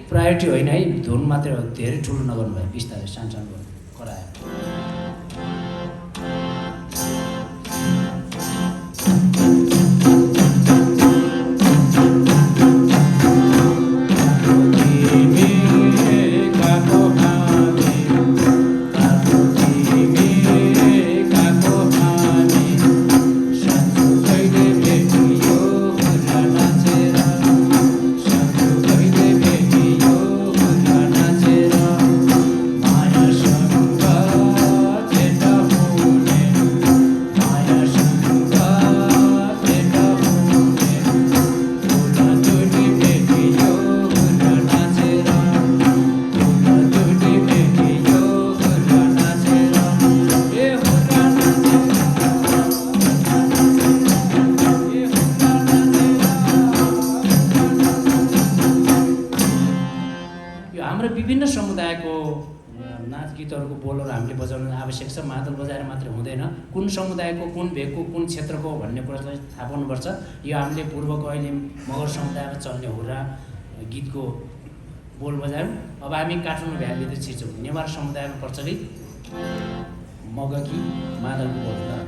Priority होइन है, धुन मात्रै हो, धेरै ठुलो नगर्नु भयो, बिस्तारै सानो सानो करायो। विभिन्न समुदायको नाच गीतहरूको बोलहरू हामीले बजाउनु आवश्यक छ। मादल बजाएर मात्रै हुँदैन, कुन समुदायको, कुन भेगको, कुन क्षेत्रको भन्ने कुरा चाहिँ थाहा पाउनुपर्छ। यो हामीले पूर्वको अहिले मगर समुदायमा चल्ने हुर्रा गीतको बोल बजायौँ। अब हामी काठमाडौँ भ्यालीभित्र छिर्छौँ, नेवार समुदायमा प्रचलित मगकी मादलको बोल हो।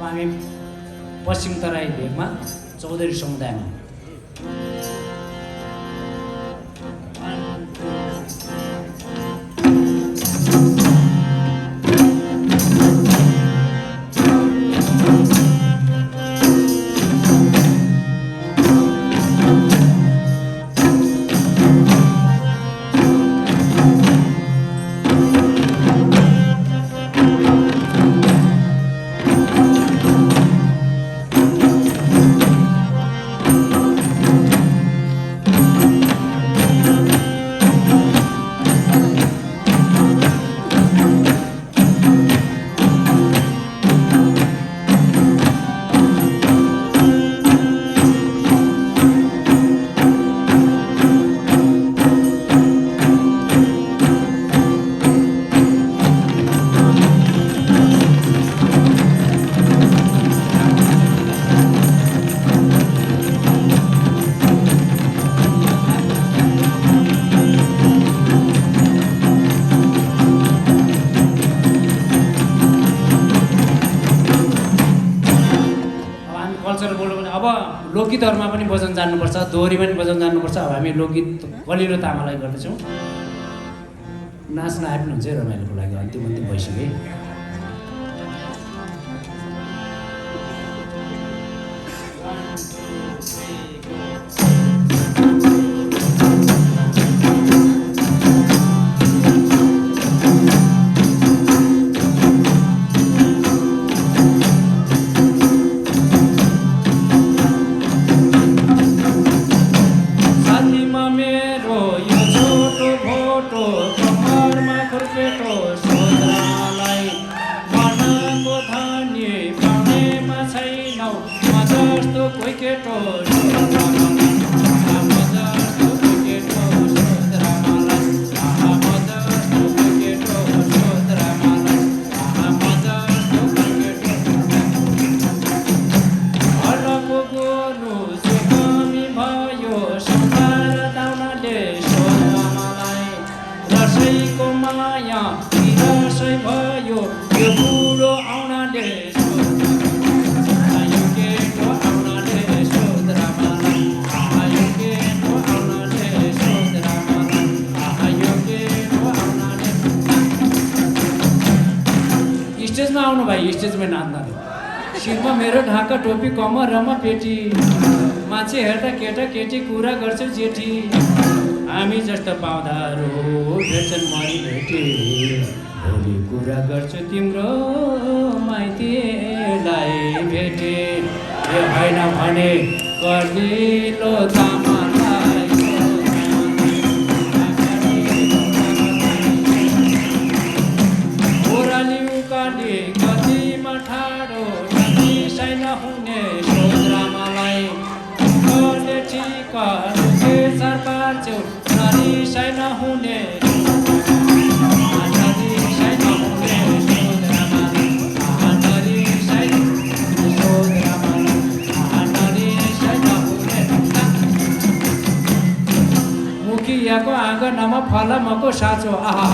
हामी पश्चिम तराई भेगमा चौधरी समुदायमा लोकगीतहरूमा पनि वचन जान्नुपर्छ, दोहोरी पनि वचन जान्नुपर्छ। अब हामी लोकगीत कलिलो तामालाई गर्दैछौँ। नाच्न आए पनि हुन्छ रमाइलोको लागि, अन्तिम भइसक्यो। स्टेजमा आउनु भाइ, स्टेजमा नाच्न। शिरमा मेरो ढाका टोपी कमरमा पेटी, मान्छे हेर्दा केटा केटी कुरा गर्छौ जेठी। हामी जस्तो पाउँदाहरू भेट्छन् मरि भेटे, भोलि कुरा गर्छु तिम्रो माइतीलाई भेटे। यो होइन भने कर्दिलो तामालाई ओराली उकाली कतिमा ठाडो निसाइ नहुने सोद्रामालाई कसले ठिका लुके चार पार्छौ नरिसाइ नहुने मुखियाको आँगनमा फलामको साँचो। आहा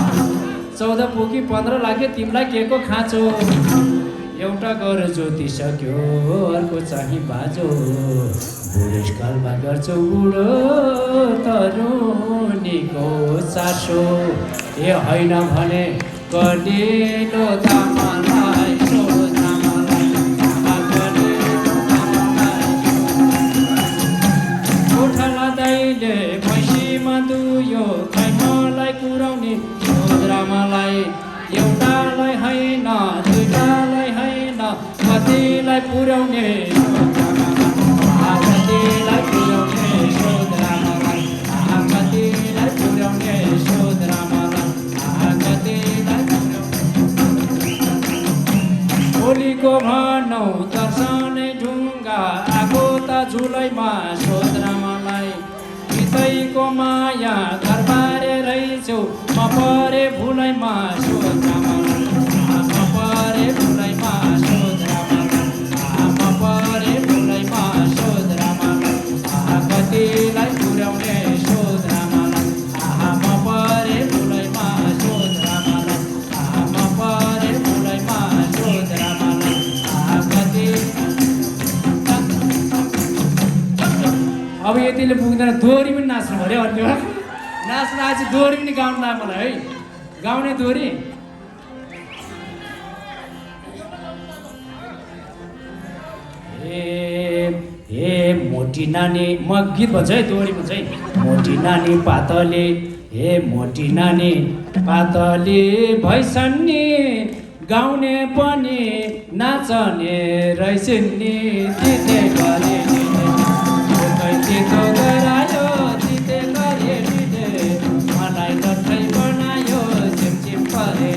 14 पुगी 15 लाग्यो तिमीलाई के को खाँचो। एउटा गर जोतिसक्यो अर्को चाहिँ बाजो, बुढेसकालमा गर्छौ बुढो तरुनीको चासो। ए होइन भने कर्दिलो तामालाई गोठाला दाइले भैँसीमा दुयो खै मलाई कुराउने सोद्रामालाई। एउटालाई होइन दुईटालाई होइन कतिलाई पुर्याउने कतिलाई पुर्याउने सोद्रामालाई, कतिलाई पुर्याउने सोद्रामालाई, कतिलाई भोलिको भनौ तर्सने ढुङ्गा आगो त झुलैमा सोद्रामालाई। पितैको माया घरबारे रहेछौ म परे भुलैमा सोद्रामालाई, म परे भुलैमा सोद्रामालाई, म परे भुलैमा सोद्रामालाई, कतिलाई पुर्याउने सोद्रामालाई, म परे भुलैमा सोद्रामालाई, म परे भुलैमा सोद्रामालाई, कति अब यतिले पुग्दैन दोहोरी पनि नाच्नु पऱ्यो अन्य नाच्नु आज दोहोरी पनि गाउनु लाग्यो मलाई है गाउने दोहोरी ए मोटी नानी म गीत भन्छ है दोहोरी भन्छ है मोटी नानी पातले हे मोटी नानी पातले भैछन् नि गाउने पनि नाचने रहेछन् नि जिते गरे चितो गरायो जिते गरे मलाई लट्ठै बनायो छिमछिम परे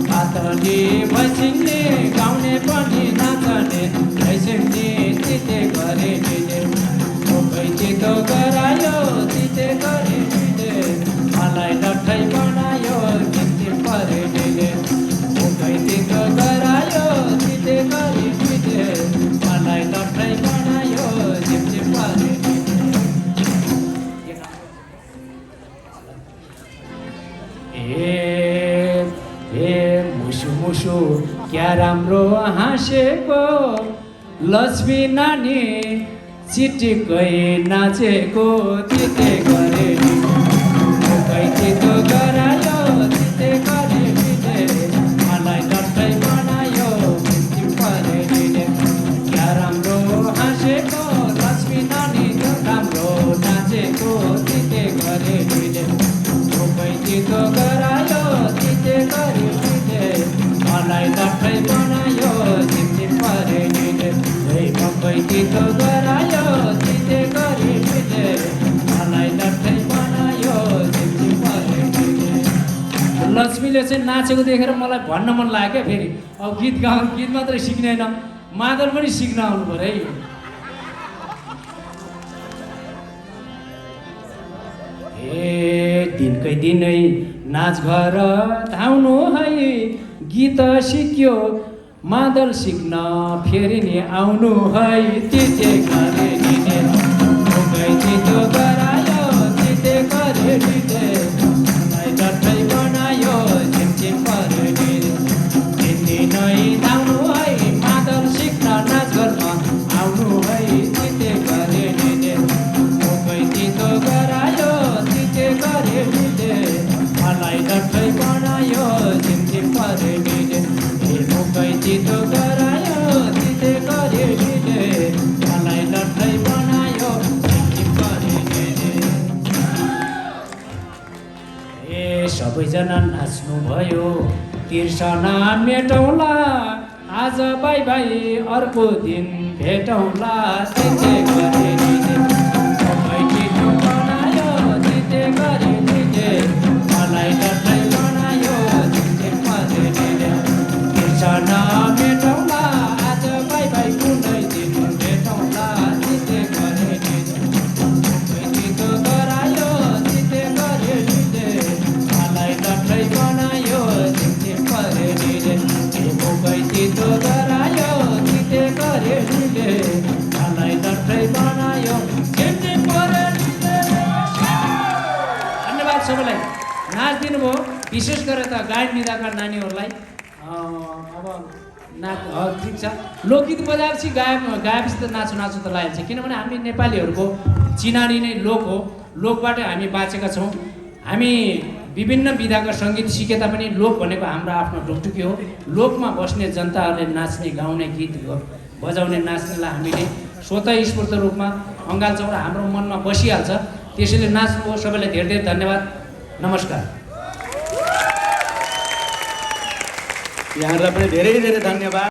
पातले भैछन् नि गाउने पनि नाचने रहेछन् नि जिते गरे चितो गरायो जिते गरे मलाई लट्ठै बनायो छिमछिम परे चितो गरायो जिते गरे मलाई लट्ठै बनायो छिमछिम परे ए मुसु मुसु क्या राम्रो हाँसेको लक्ष्मी नानी चिटिक्कै नाचेको जिते गरे चितो गरायो जिते गरे मलाई लट्ठै बनायो छिमछिम परे क्या राम्रो हाँसेको लक्ष्मी नानी राम्रो नाचेको जिते गरे चितो गरायो जिते गरे मलाई लट्ठै बनायो छिमछिम परे मकै चितो गरायो जिते गरे मलाई लट्ठै बनायो छिमछिम परे लक्ष्मीले चाहिँ नाचेको देखेर मलाई भन्न मन लाग्यो क्या फेरि अब गीत मात्रै सिक्ने होइन मादल पनि सिक्न आउनु पऱ्यो है दिनकै दिनै नाच घर धाउनु है गीत सिक्यो मादल सिक्न फेरि नि आउनु है जिते गरे चितो गरायो जिते गरे मलाई लट्ठै बनायो छिमछिम परे दिनै धाउनु है मादल सिक्न नाच गर्न आउनु है जिते गरे चितो गरायो जिते गरे मलाई लट्ठै बनायो छिमछिम परे चितो गरायो जिते गरे मलाई लट्ठै बनायो छिमछिम परे सबैजना नाच्नु भयो तिर्सना मेटौँला आज बाई बाई अर्को दिन भेटौँला जिते गरे चितो बनायो जिते गरे मलाई लट्ठै बनायो छिमछिम परे तिर्सना मेटौँला आज बाई बाई कुनै दिन भेटौँला जिते गरे चितो गरायो जिते गरे मलाई लट्ठै बनायो छिमछिम परे चितो गरायो जिते गरे मलाई लट्ठै बनायो छिमछिम परे धन्यवाद सबैलाई नाच दिनुभयो विशेष गरेर त गायन विधाका नानीहरूलाई अब ठिक छ लोकगीत बजाएपछि गाएपछि त नाच्नु त लागिन्छ किनभने हामी नेपालीहरूको चिनारी नै लोक हो लोकबाट हामी बाँचेका छौँ हामी विभिन्न विधाका सङ्गीत सिके तापनि लोक भनेको हाम्रो आफ्नो ढुकढुकी हो लोकमा बस्ने जनताहरूले नाच्ने गाउने गीत बजाउने नाच्नेलाई हामीले स्वतः स्फूर्त रूपमा अँगाल्छौँ र हाम्रो मनमा बसिहाल्छ त्यसैले नाच्नुभयो सबैलाई धेरै धेरै धन्यवाद नमस्कार यहाँहरूलाई पनि धेरै धेरै धन्यवाद।